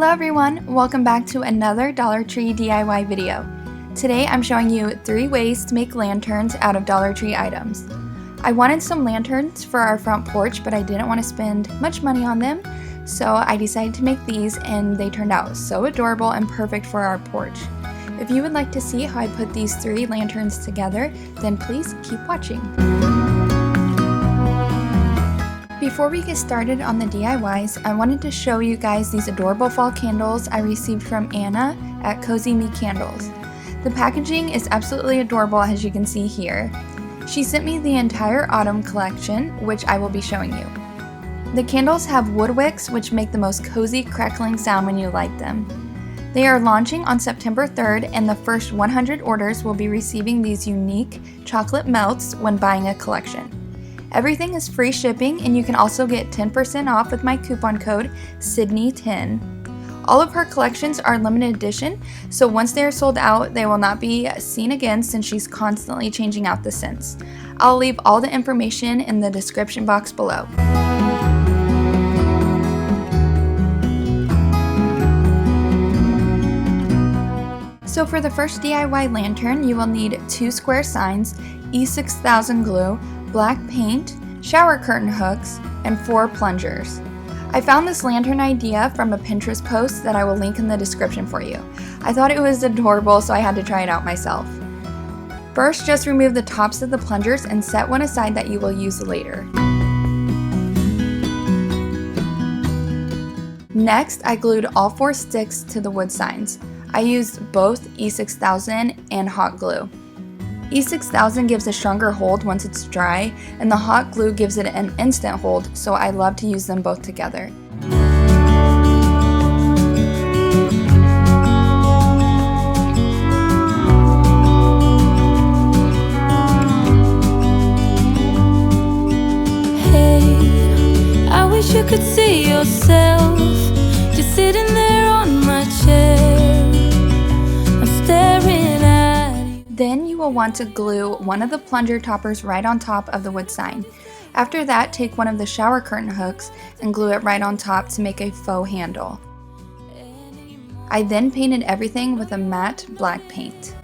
Hello everyone, welcome back to another Dollar Tree DIY video. Today I'm showing you 3 ways to make lanterns out of Dollar Tree items. I wanted some lanterns for our front porch, but I didn't want to spend much money on them, so I decided to make these and they turned out so adorable and perfect for our porch. If you would like to see how I put these 3 lanterns together, then please keep watching. Before we get started on the DIYs, I wanted to show you guys these adorable fall candles I received from Anna at Cozyme Candles. The packaging is absolutely adorable, as you can see here. She sent me the entire autumn collection, which I will be showing you. The candles have wood wicks, which make the most cozy crackling sound when you light them. They are launching on September 3rd, and the first 100 orders will be receiving these unique chocolate melts when buying a collection. Everything is free shipping, and you can also get 10% off with my coupon code Sydney10. All of her collections are limited edition, so once they are sold out, they will not be seen again since she's constantly changing out the scents. I'll leave all the information in the description box below. So for the first DIY lantern, you will need 2 square signs, E6000 glue, black paint, shower curtain hooks, and 4 plungers. I found this lantern idea from a Pinterest post that I will link in the description for you. I thought it was adorable, so I had to try it out myself. First, just remove the tops of the plungers and set one aside that you will use later. Next, I glued all 4 sticks to the wood signs. I used both E6000 and hot glue. E6000 gives a stronger hold once it's dry, and the hot glue gives it an instant hold, so I love to use them both together. Hey, I wish you could see yourself just sitting there on my chair. I'm staring. Then you will want to glue one of the plunger toppers right on top of the wood sign. After that, take one of the shower curtain hooks and glue it right on top to make a faux handle. I then painted everything with a matte black paint.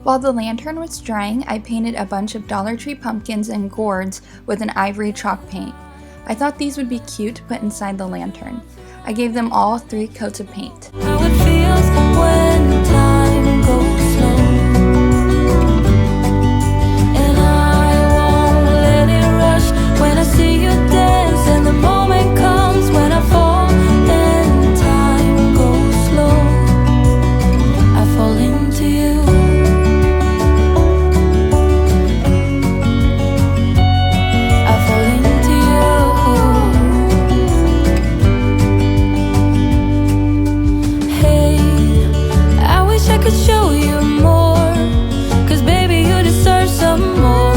While the lantern was drying, I painted a bunch of Dollar Tree pumpkins and gourds with an ivory chalk paint. I thought these would be cute to put inside the lantern. I gave them all 3 coats of paint. How it feels when time goes slow, and I won't let it rush when I see you dance, and the moment comes when I fall and time goes slow. I fall into you. I fall into you. I could show you more, 'cause baby you deserve some more,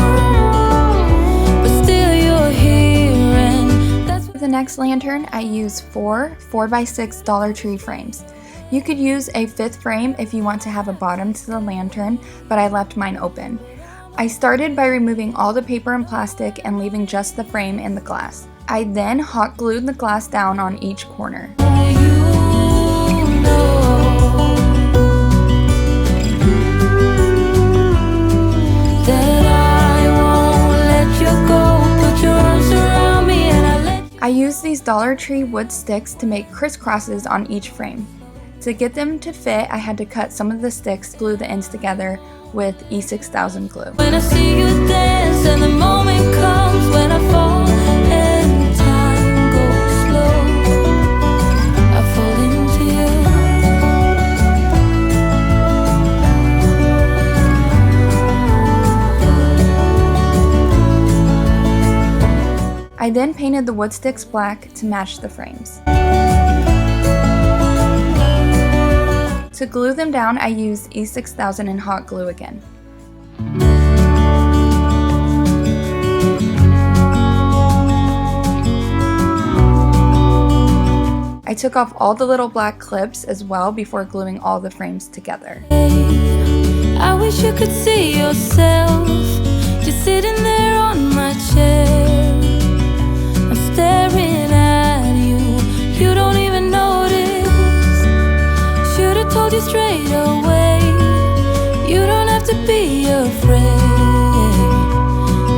but still you're here, and that's For the next lantern, I used 4 4x6 Dollar Tree frames. You could use a 5th frame if you want to have a bottom to the lantern, but I left mine open. I started by removing all the paper and plastic and leaving just the frame and the glass. I then hot glued the glass down on each corner. I used these Dollar Tree wood sticks to make crisscrosses on each frame. To get them to fit, I had to cut some of the sticks, glue the ends together with E6000 glue. When I see you dance, and the moment comes when I fall and time goes slow, I fall into you. I then painted the wood sticks black to match the frames. To glue them down, I used E6000 and hot glue again. I took off all the little black clips as well before gluing all the frames together. I wish you could see yourself just sitting there on my chair. to be afraid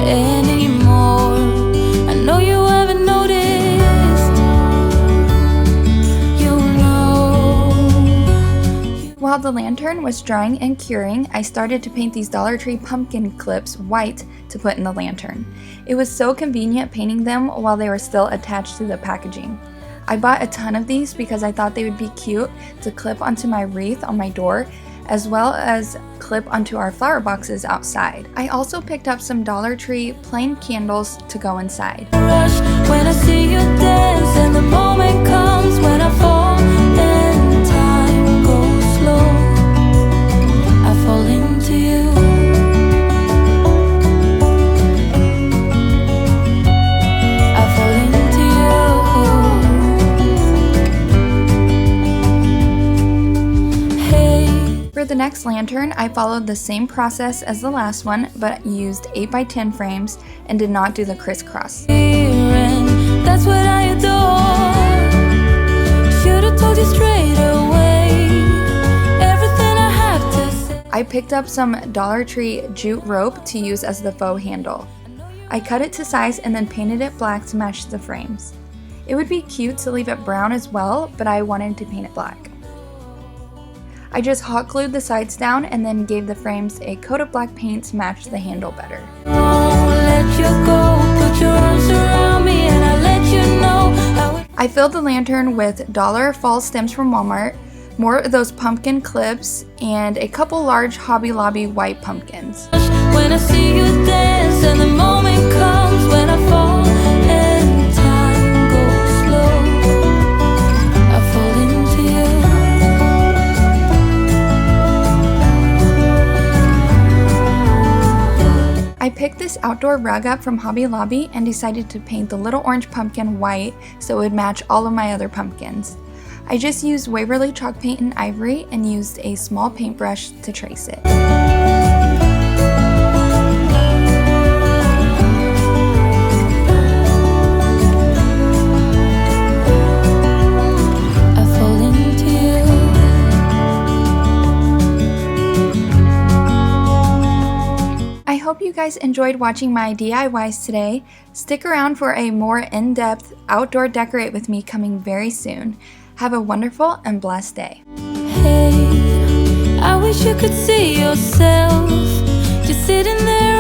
anymore. I know you haven't noticed. You know. While the lantern was drying and curing, I started to paint these Dollar Tree pumpkin clips white to put in the lantern. It was so convenient painting them while they were still attached to the packaging. I bought a ton of these because I thought they would be cute to clip onto my wreath on my door, as well as clip onto our flower boxes outside. I also picked up some Dollar Tree plain candles to go inside. Rush when I see you dance, and the moment comes when I fall and time goes slow. I fall into you. I fall into you. Hey. For the next lantern, I followed the same process as the last one, but used 8x10 frames and did not do the crisscross. And that's what I adore. Should've told you straight away everything I have to say. I picked up some Dollar Tree jute rope to use as the faux handle. I cut it to size and then painted it black to match the frames. It would be cute to leave it brown as well, but I wanted to paint it black. I just hot glued the sides down and then gave the frames a coat of black paint to match the handle better. Won't let you go. Put your arms around me and I let you know I filled the lantern with dollar fall stems from Walmart, more of those pumpkin clips, and a couple large Hobby Lobby white pumpkins. when I see you dance, and the moment comes when I fall and time goes slow. I fall into you. I picked this outdoor rug up from Hobby Lobby and decided to paint the little orange pumpkin white so it would match all of my other pumpkins. I just used Waverly chalk paint and ivory and used a small paintbrush to trace it. I hope you guys enjoyed watching my DIYs today. Stick around for a more in-depth outdoor decorate with me coming very soon. Have a wonderful and blessed day. Hey, I wish you could see yourself just sitting there